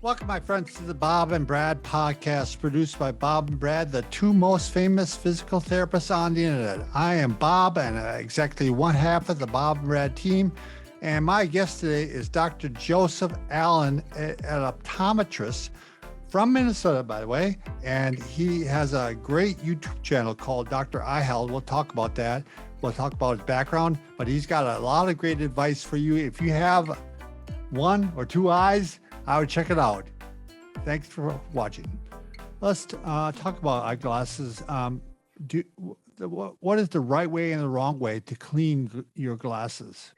Welcome, my friends, to the Bob and Brad podcast, produced by Bob and Brad, the two most famous physical therapists on the internet. I am Bob, and exactly one half of the Bob and Brad team. And my guest today is Dr. Joseph Allen, an optometrist from Minnesota, by the way. And he has a great YouTube channel called Dr. Eyeheld. We'll talk about that. We'll talk about his background, but he's got a lot of great advice for you. If you have one or two eyes, I would check it out. Thanks for watching. Let's talk about eyeglasses. What is the right way and the wrong way to clean your glasses?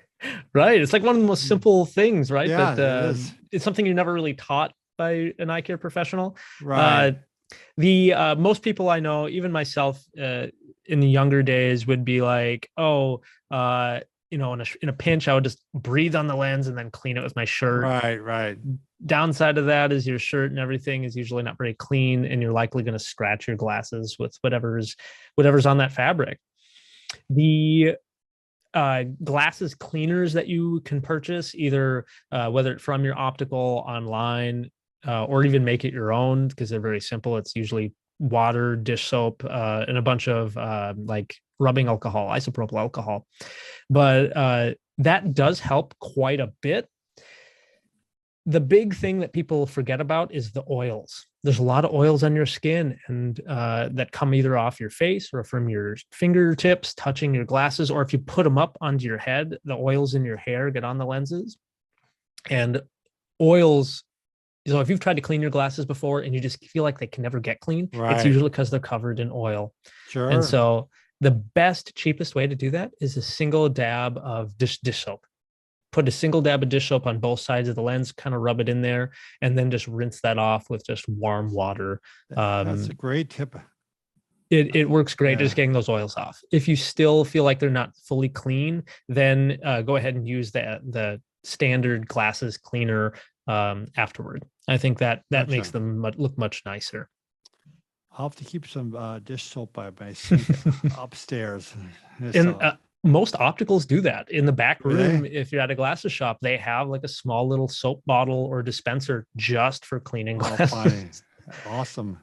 Right. It's like one of the most simple things, right? Yeah, But it is. it's something you're never really taught by an eye care professional. Right. Most people I know, even myself, in the younger days, would be like, in a pinch, I would just breathe on the lens and then clean it with my shirt. Right. Downside of that is your shirt and everything is usually not very clean, and you're likely going to scratch your glasses with whatever's on that fabric. The glasses cleaners that you can purchase, either whether it's from your optical, online, or even make it your own, because they're very simple. It's usually water, dish soap, and a bunch of like rubbing alcohol, isopropyl alcohol. But that does help quite a bit. The big thing that people forget about is the oils. There's a lot of oils on your skin, and that come either off your face or from your fingertips touching your glasses, or if you put them up onto your head, the oils in your hair get on the lenses. And oils, so if you've tried to clean your glasses before and you just feel like they can never get clean, It's usually because they're covered in oil. Sure. And so the best, cheapest way to do that is a single dab of dish soap. Put a single dab of dish soap on both sides of the lens, kind of rub it in there, and then just rinse that off with just warm water. That's a great tip. It works great, just getting those oils off. If you still feel like they're not fully clean, then go ahead and use the standard glasses cleaner afterward. I think that makes them look much nicer. I'll have to keep some dish soap by my sink upstairs. Most opticals do that. In the back room, Really? if you're at a glasses shop, they have like a small little soap bottle or dispenser just for cleaning glasses. Awesome.